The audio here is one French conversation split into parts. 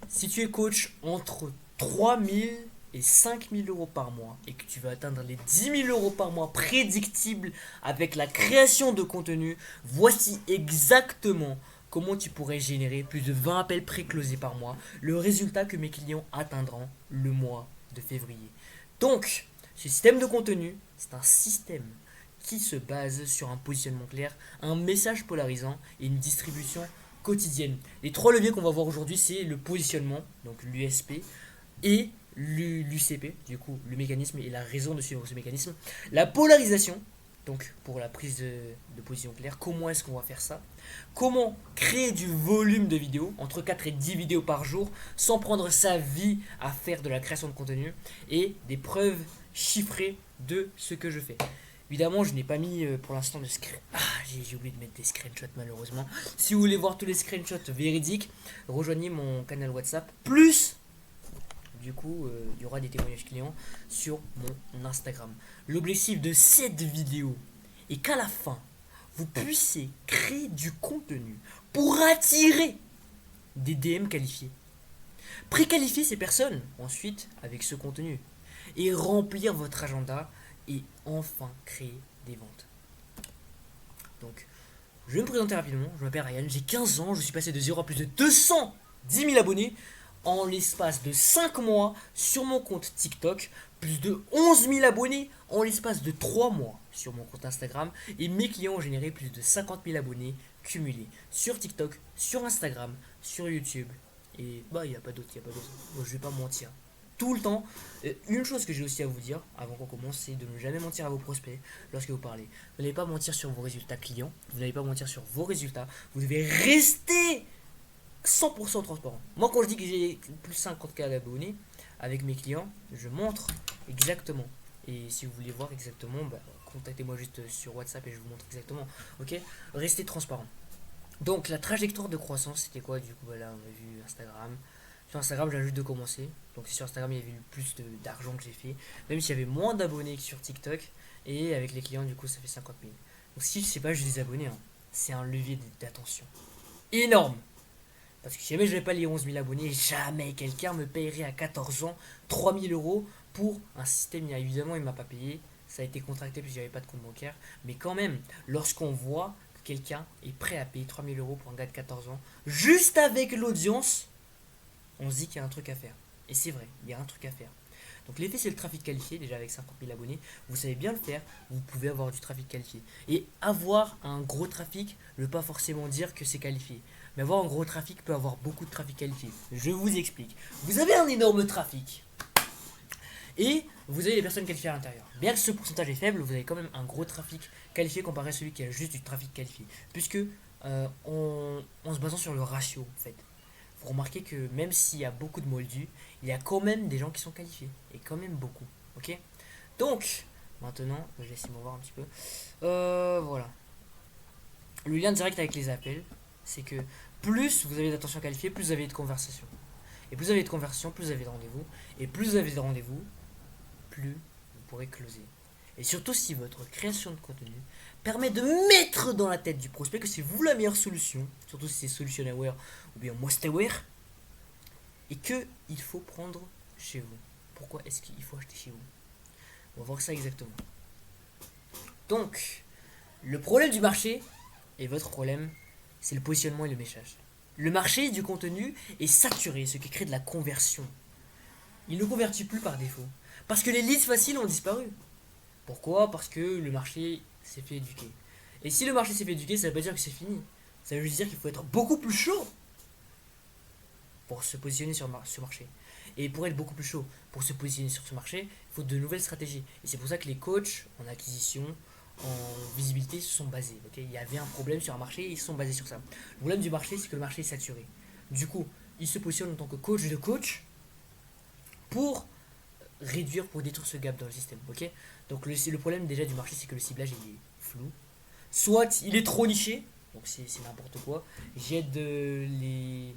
Si tu es coach entre 3 000 et 5 000 € par mois et que tu veux atteindre les 10 000 € par mois prédictibles avec la création de contenu, voici exactement comment tu pourrais générer plus de 20 appels pré-closés par mois, le résultat que mes clients atteindront le mois de février. Donc, ce système de contenu, c'est un système qui se base sur un positionnement clair, un message polarisant et une distribution quotidienne. Les trois leviers qu'on va voir aujourd'hui, c'est le positionnement, donc l'USP, et l'UCP, du coup le mécanisme et la raison de suivre ce mécanisme. La polarisation, donc pour la prise de position claire, comment est-ce qu'on va faire ça? Comment créer du volume de vidéos, entre 4 et 10 vidéos par jour, sans prendre sa vie à faire de la création de contenu, et des preuves chiffrées de ce que je fais. Évidemment, je n'ai pas mis pour l'instant de screen. Ah, j'ai oublié de mettre des screenshots malheureusement. Si vous voulez voir tous les screenshots véridiques, rejoignez mon canal WhatsApp. Plus, du coup, il y aura des témoignages clients sur mon Instagram. L'objectif de cette vidéo est qu'à la fin, vous puissiez créer du contenu pour attirer des DM qualifiés. Préqualifier ces personnes ensuite avec ce contenu et remplir votre agenda et enfin créer des ventes. Donc, je vais me présenter rapidement. Je m'appelle Ryan, j'ai 15 ans, je suis passé de 0 à plus de 210 000 abonnés en l'espace de 5 mois sur mon compte TikTok, plus de 11 000 abonnés en l'espace de 3 mois sur mon compte Instagram, et mes clients ont généré plus de 50 000 abonnés cumulés sur TikTok, sur Instagram, sur YouTube. Et bah, il n'y a pas d'autre, Moi, je vais pas mentir. Tout le temps, une chose que j'ai aussi à vous dire avant qu'on commence, c'est de ne jamais mentir à vos prospects lorsque vous parlez. Vous n'allez pas mentir sur vos résultats clients, vous n'allez pas mentir sur vos résultats, vous devez rester 100% transparent. Moi, quand je dis que j'ai plus de 50K d'abonnés avec mes clients, je montre exactement. Et si vous voulez voir exactement, bah, contactez-moi juste sur WhatsApp et je vous montre exactement. Ok? Restez transparent. Donc, la trajectoire de croissance, c'était quoi? Du coup, voilà, on a vu Instagram. Sur Instagram, j'ai juste de commencer. Donc, sur Instagram, il y avait eu plus d'argent que j'ai fait. Même s'il y avait moins d'abonnés que sur TikTok. Et avec les clients, du coup, ça fait 50 000. Donc, si c'est pas juste des abonnés, hein, c'est un levier d'attention énorme. Parce que si jamais je n'avais pas les 11 000 abonnés, jamais quelqu'un me payerait à 14 ans 3 000 € pour un système. Évidemment, il ne m'a pas payé. Ça a été contracté puisque j'avais pas de compte bancaire. Mais quand même, lorsqu'on voit que quelqu'un est prêt à payer 3 000 € pour un gars de 14 ans, juste avec l'audience, on se dit qu'il y a un truc à faire. Et c'est vrai, il y a un truc à faire. Donc l'effet, c'est le trafic qualifié. Déjà avec 50 000 abonnés, vous savez bien le faire, vous pouvez avoir du trafic qualifié. Et avoir un gros trafic ne veut pas forcément dire que c'est qualifié. Mais avoir un gros trafic peut avoir beaucoup de trafic qualifié. Je vous explique. Vous avez un énorme trafic et vous avez des personnes qualifiées à l'intérieur. Bien que ce pourcentage est faible, vous avez quand même un gros trafic qualifié comparé à celui qui a juste du trafic qualifié. Puisque en se basant sur le ratio, en fait, vous remarquez que même s'il y a beaucoup de moldus, il y a quand même des gens qui sont qualifiés. Et quand même beaucoup. Ok? Donc, maintenant, je vais essayer de voir un petit peu. Voilà. Le lien direct avec les appels, c'est que plus vous avez d'attention qualifiée, plus vous avez de conversation. Et plus vous avez de conversation, plus vous avez de rendez-vous. Et plus vous avez de rendez-vous, plus vous pourrez closer. Et surtout si votre création de contenu permet de mettre dans la tête du prospect que c'est vous la meilleure solution, surtout si c'est solutionaware ou bien mostaware, et que il faut prendre chez vous. Pourquoi est-ce qu'il faut acheter chez vous? On va voir ça exactement. Donc, le problème du marché, et votre problème, c'est le positionnement et le message. Le marché du contenu est saturé, ce qui crée de la conversion. Il ne convertit plus par défaut. Parce que les leads faciles ont disparu. Pourquoi? Parce que le marché s'est fait éduquer. Et si le marché s'est fait éduquer, ça ne veut pas dire que c'est fini. Ça veut juste dire qu'il faut être beaucoup plus chaud pour se positionner sur ce marché. Et pour être beaucoup plus chaud, pour se positionner sur ce marché, il faut de nouvelles stratégies. Et c'est pour ça que les coachs en acquisition, en visibilité, se sont basés. Okay, il y avait un problème sur un marché et ils se sont basés sur ça. Le problème du marché, c'est que le marché est saturé. Du coup, ils se positionnent en tant que coach de coach pour réduire, pour détruire ce gap dans le système. Okay, donc le problème déjà du marché, c'est que le ciblage il est flou. Soit il est trop niché, donc c'est n'importe quoi. J'aide les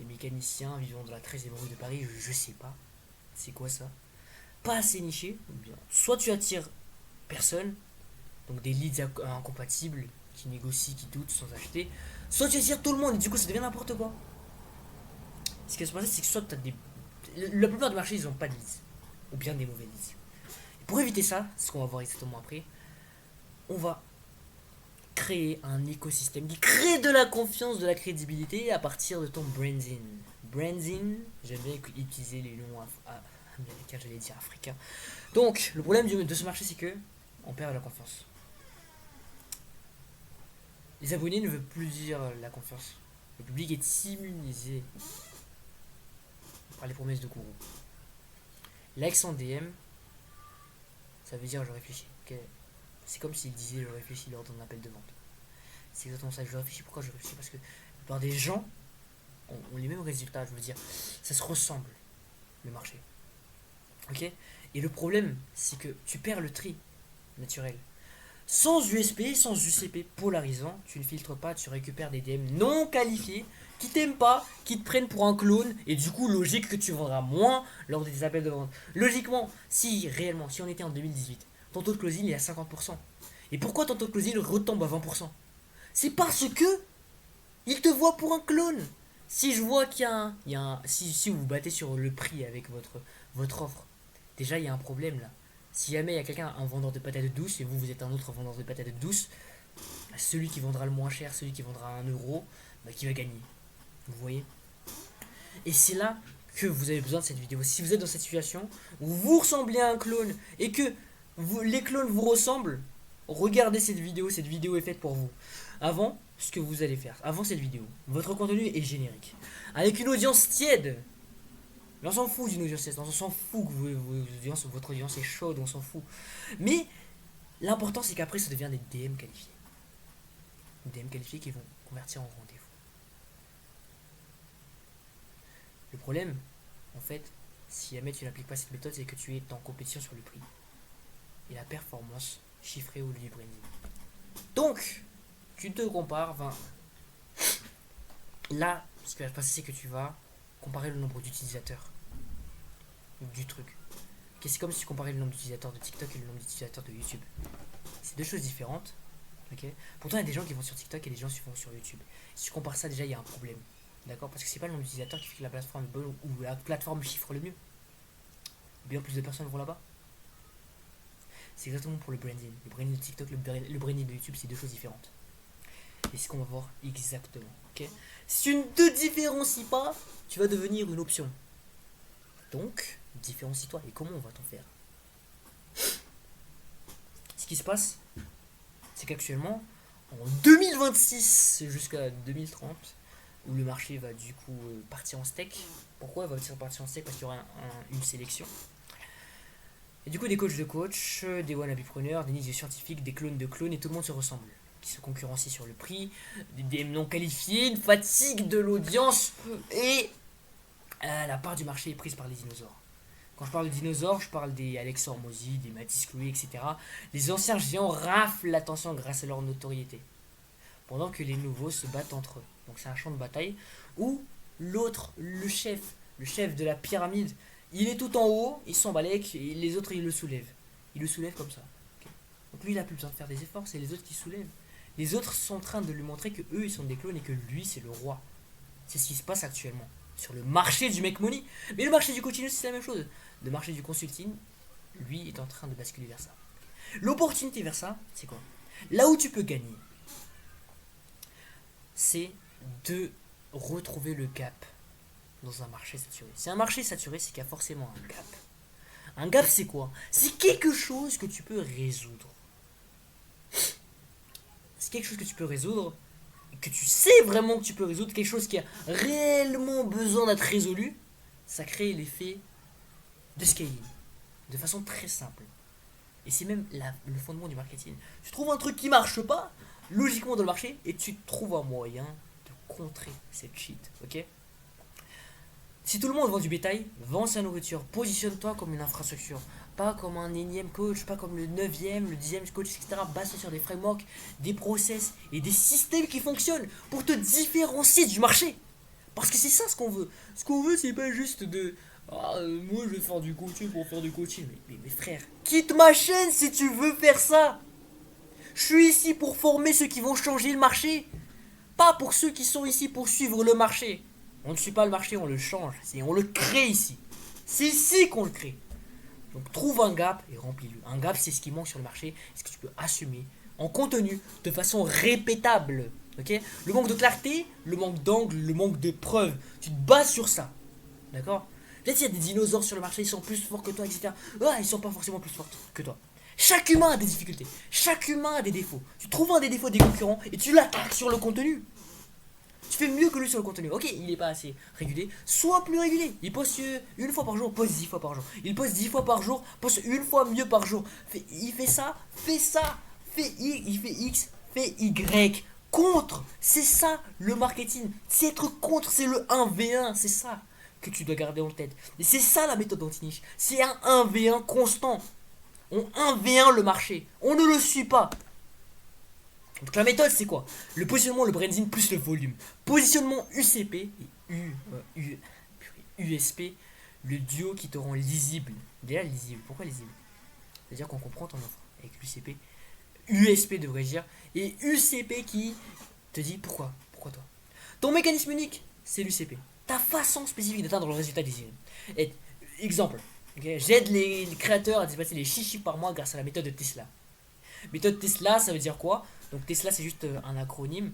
mécaniciens vivant dans la 13e rue de Paris, je sais pas. C'est quoi ça? Pas assez niché. Bien. Soit tu attires personne, donc des leads incompatibles qui négocient, qui doutent sans acheter. Soit tu attires tout le monde et du coup ça devient n'importe quoi. Ce qui va se passer, c'est que soit tu as des. La plupart des marchés, ils n'ont pas de leads. Ou bien des mauvais leads. Et pour éviter ça, ce qu'on va voir exactement après, on va créer un écosystème qui crée de la confiance, de la crédibilité à partir de ton branding. Branding, j'aime bien utiliser les noms américains, j'allais dire africains. Donc, le problème de ce marché, c'est que on perd la confiance. Les abonnés ne veulent plus dire la confiance. Le public est immunisé par les promesses de gourou. Like en DM, ça veut dire je réfléchis. Okay. C'est comme s'il disait je réfléchis lors d'un appel de vente. C'est exactement ça, je réfléchis. Pourquoi je réfléchis? Parce que la plupart des gens ont les mêmes résultats, je veux dire. Ça se ressemble, le marché. Ok. Et le problème, c'est que tu perds le tri naturel. Sans USP, sans UCP polarisant, tu ne filtres pas, tu récupères des DM non qualifiés qui t'aiment pas, qui te prennent pour un clone, et du coup, logique que tu vendras moins lors des appels de vente. Logiquement, si réellement, si on était en 2018, ton taux de closing est à 50%. Et pourquoi ton taux de closing retombe à 20%? C'est parce que il te voit pour un clone. Si je vois qu'il y a un si vous vous battez sur le prix avec votre offre, déjà il y a un problème là. Si jamais il y a quelqu'un, un vendeur de patates douces, et vous êtes un autre vendeur de patates douces, celui qui vendra le moins cher, celui qui vendra à 1€, qui va gagner. Vous voyez? Et c'est là que vous avez besoin de cette vidéo. Si vous êtes dans cette situation où vous ressemblez à un clone et que les clones vous ressemblent, regardez cette vidéo. Cette vidéo est faite pour vous. Avant, ce que vous allez faire, avant cette vidéo, votre contenu est générique. Avec une audience tiède. Mais on s'en fout d'une audience tiède. On s'en fout que votre audience est chaude. On s'en fout. Mais l'important, c'est qu'après, ça devient des DM qualifiés. Des DM qualifiés qui vont convertir en rendez-vous. Le problème, en fait, si jamais tu n'appliques pas cette méthode, c'est que tu es en compétition sur le prix et la performance chiffrée au lieu du branding. Donc, tu te compares. Enfin, là, ce qui va se passer, c'est que tu vas comparer le nombre d'utilisateurs du truc. Okay, c'est comme si tu comparais le nombre d'utilisateurs de TikTok et le nombre d'utilisateurs de YouTube. C'est deux choses différentes. Okay. Pourtant, il y a des gens qui vont sur TikTok et des gens qui vont sur YouTube. Si tu compares ça, déjà, il y a un problème. D'accord? Parce que c'est pas le nombre d'utilisateurs qui fait que la plateforme est bonne ou la plateforme chiffre le mieux. Bien plus de personnes vont là-bas. C'est exactement pour le branding. Le branding de TikTok, le branding de YouTube, c'est deux choses différentes. Et c'est ce qu'on va voir exactement. Okay, si tu ne te différencies pas, tu vas devenir une option. Donc, différencie-toi. Et comment on va t'en faire? Ce qui se passe, c'est qu'actuellement, en 2026 jusqu'à 2030, où le marché va du coup partir en steak. Pourquoi il va partir en steak? Parce qu'il y aura une sélection. Et du coup, des coachs de coach, des wannabepreneurs, des ninjas scientifiques, des clones de clones, et tout le monde se ressemble. Qui se concurrencient sur le prix, des DM non qualifiés, une fatigue de l'audience, et la part du marché est prise par les dinosaures. Quand je parle de dinosaures, je parle des Alex Hormozy, des Mathis Chloé, etc. Les anciens géants raflent l'attention grâce à leur notoriété. Pendant que les nouveaux se battent entre eux. Donc c'est un champ de bataille où l'autre, le chef de la pyramide, il est tout en haut, il s'en balèque et les autres ils le soulèvent. Ils le soulèvent comme ça. Okay. Donc lui il a plus besoin de faire des efforts, c'est les autres qui soulèvent. Les autres sont en train de lui montrer que eux ils sont des clones et que lui c'est le roi. C'est ce qui se passe actuellement sur le marché du make money. Mais le marché du coaching c'est la même chose. Le marché du consulting, lui est en train de basculer vers ça. L'opportunité vers ça, c'est quoi? Là où tu peux gagner, c'est de retrouver le gap dans un marché saturé. Si un marché saturé, c'est qu'il y a forcément un gap. Un gap, c'est quoi? C'est quelque chose que tu peux résoudre. C'est quelque chose que tu peux résoudre, que tu sais vraiment que tu peux résoudre, quelque chose qui a réellement besoin d'être résolu. Ça crée l'effet de scaling, de façon très simple. Et c'est même le fondement du marketing. Tu trouves un truc qui marche pas, logiquement dans le marché, et tu trouves un moyen de contrer cette shit, ok? Si tout le monde vend du bétail, vends sa nourriture, positionne-toi comme une infrastructure, pas comme un énième coach, pas comme le 9e, le 10e coach, etc. Base sur des frameworks, des process et des systèmes qui fonctionnent pour te différencier du marché. Parce que c'est ça ce qu'on veut. Ce qu'on veut, c'est pas juste de moi je vais faire du coaching pour faire du coaching. Mais frère, quitte ma chaîne si tu veux faire ça. Je suis ici pour former ceux qui vont changer le marché, pas pour ceux qui sont ici pour suivre le marché. On ne suit pas le marché, on le change. On le crée ici. C'est ici qu'on le crée. Donc trouve un gap et remplis-le. Un gap, c'est ce qui manque sur le marché, ce que tu peux assumer en contenu de façon répétable. Ok? Le manque de clarté, le manque d'angle, le manque de preuves. Tu te bases sur ça. D'accord? Peut-être qu'il y a des dinosaures sur le marché, ils sont plus forts que toi, etc. Ah, ils sont pas forcément plus forts que toi. Chaque humain a des difficultés. Chaque humain a des défauts. Tu trouves un des défauts des concurrents et tu l'attaques sur le contenu. Tu fais mieux que lui sur le contenu. Ok, il n'est pas assez régulier. Sois plus régulier. Il poste une fois par jour, poste 10 fois par jour. Il poste 10 fois par jour, poste une fois mieux par jour. Il fait ça, fais ça. Il fait X, fait Y. Contre. C'est ça le marketing. C'est être contre, c'est le 1v1. C'est ça que tu dois garder en tête. Et c'est ça la méthode d'anti-niche. C'est un 1v1 constant. On 1v1 le marché. On ne le suit pas. Donc la méthode c'est quoi? Le positionnement, le branding plus le volume. Positionnement UCP et USP, le duo qui te rend lisible. Déjà lisible, pourquoi lisible? C'est-à-dire qu'on comprend ton offre avec l'UCP. USP devrais dire. Et UCP qui te dit pourquoi toi. Ton mécanisme unique, c'est l'UCP. Ta façon spécifique d'atteindre le résultat désiré. Et, exemple, okay, j'aide les créateurs à dépasser les 6 chiffres par mois grâce à la méthode de Tesla. Méthode Tesla, ça veut dire quoi? Donc Tesla, c'est juste un acronyme.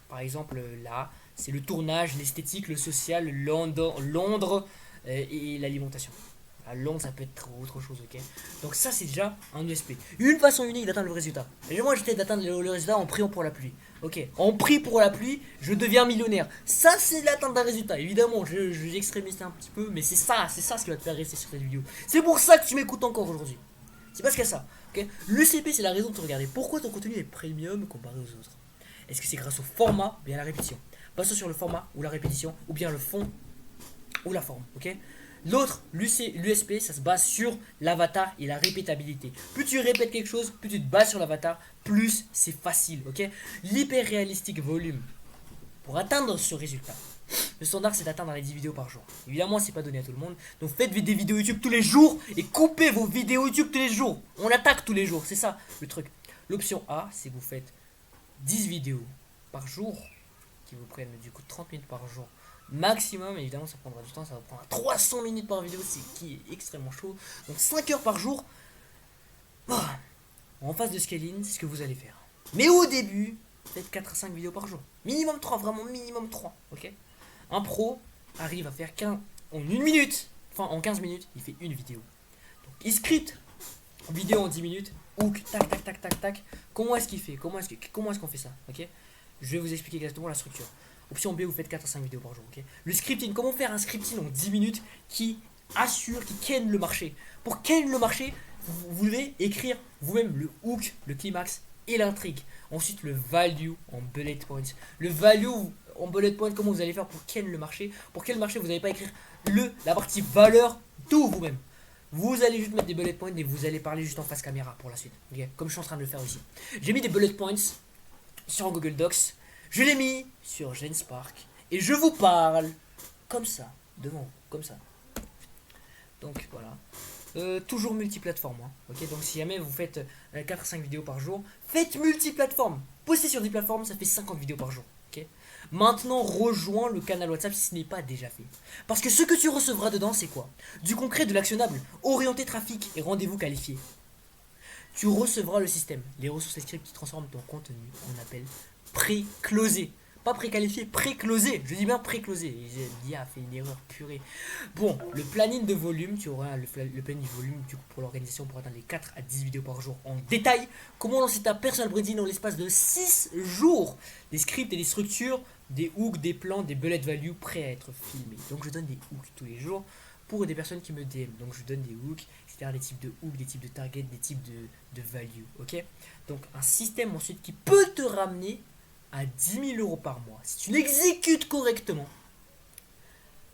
Par exemple, là, c'est le tournage, l'esthétique, le social, Londres et l'alimentation. À Londres, ça peut être autre chose, ok? Donc ça, c'est déjà un USP. Une façon unique d'atteindre le résultat. Et moi, j'essaie d'atteindre le résultat en priant pour la pluie. Ok, en prie pour la pluie, je deviens millionnaire. Ça, c'est l'atteinte d'un résultat. Évidemment, j'extrémiste un petit peu, mais c'est ça ce qui va te faire rester sur cette vidéo. C'est pour ça que tu m'écoutes encore aujourd'hui. C'est parce qu'il y a ça. Okay, l'UCP, c'est la raison de te regarder. Pourquoi ton contenu est premium comparé aux autres? Est-ce que c'est grâce au format ou bien à la répétition? Pas sur le format ou la répétition, ou bien le fond ou la forme. Ok. L'autre, l'USP, ça se base sur l'avatar et la répétabilité. Plus tu répètes quelque chose, plus tu te bases sur l'avatar, plus c'est facile. Ok. L'hyper réalistique volume. Pour atteindre ce résultat, le standard c'est d'atteindre les 10 vidéos par jour. Évidemment c'est pas donné à tout le monde. Donc faites des vidéos YouTube tous les jours et coupez vos vidéos YouTube tous les jours. On attaque tous les jours, c'est ça le truc. L'option A c'est que vous faites 10 vidéos par jour qui vous prennent du coup 30 minutes par jour maximum. Évidemment ça prendra du temps, ça va prendre 300 minutes par vidéo, c'est qui est extrêmement chaud. Donc 5 heures par jour. En phase de scaling c'est ce que vous allez faire. Mais au début faites 4 à 5 vidéos par jour. Minimum 3, vraiment minimum 3. Ok. Un pro arrive à faire 15 en 1 minute, enfin en 15 minutes, il fait une vidéo. Donc il script, vidéo en 10 minutes, hook, tac, tac, tac, tac, tac. Comment est-ce qu'il fait? Comment est-ce qu'on fait ça? Ok. Je vais vous expliquer exactement la structure. Option B, vous faites 4 à 5 vidéos par jour. Ok. Le scripting, comment faire un scripting en 10 minutes qui assure, qui ken le marché? Pour ken le marché, vous devez écrire vous-même le hook, le climax et l'intrigue. Ensuite, le value en bullet points. Le value en bullet points, comment vous allez faire pour ken le marché? Pour quel marché vous n'allez pas écrire la partie valeur, tout vous-même. Vous allez juste mettre des bullet points et vous allez parler juste en face caméra pour la suite. Okay, comme je suis en train de le faire ici. J'ai mis des bullet points sur Google Docs. Je l'ai mis sur Genspark. Et je vous parle comme ça, devant vous, comme ça. Donc voilà. Toujours multiplateforme. Hein. Okay, donc si jamais vous faites 4-5 vidéos par jour, faites multiplateforme. Postez sur des plateformes, ça fait 50 vidéos par jour. Okay. Maintenant, rejoins le canal WhatsApp si ce n'est pas déjà fait. Parce que ce que tu recevras dedans, c'est quoi? Du concret, de l'actionnable, orienté trafic et rendez-vous qualifié. Tu recevras le système, les ressources et scripts qui transforment ton contenu, on appelle pré-closé. Pas préqualifié, pré-closé. Je dis bien pré-closé. L'IA a fait une erreur purée. Bon, le planning de volume, tu auras le planning de volume du coup, pour l'organisation pour atteindre les 4 à 10 vidéos par jour en détail. Comment lancer ta personal branding dans l'espace de 6 jours. Des scripts et des structures, des hooks, des plans, des bullet value prêts à être filmés. Donc je donne des hooks tous les jours pour des personnes qui me DM. Donc je donne des hooks, etc. Des types de hooks, des types de target, des types de value. Ok. Donc un système ensuite qui peut te ramener à 10 000 euros par mois, si tu l'exécutes correctement,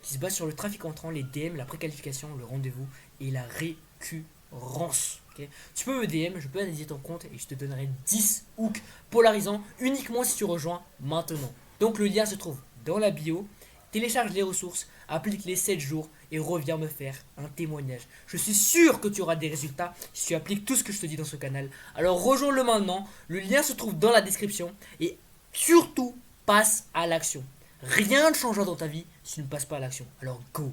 qui se base sur le trafic entrant, les DM, la préqualification, le rendez-vous et la récurrence. Okay, tu peux me DM, je peux analyser ton compte et je te donnerai 10 hooks polarisants uniquement si tu rejoins maintenant. Donc le lien se trouve dans la bio. Télécharge les ressources, applique les 7 jours et reviens me faire un témoignage. Je suis sûr que tu auras des résultats si tu appliques tout ce que je te dis dans ce canal. Alors rejoins-le maintenant, le lien se trouve dans la description et surtout, passe à l'action. Rien ne changera dans ta vie si tu ne passes pas à l'action. Alors go!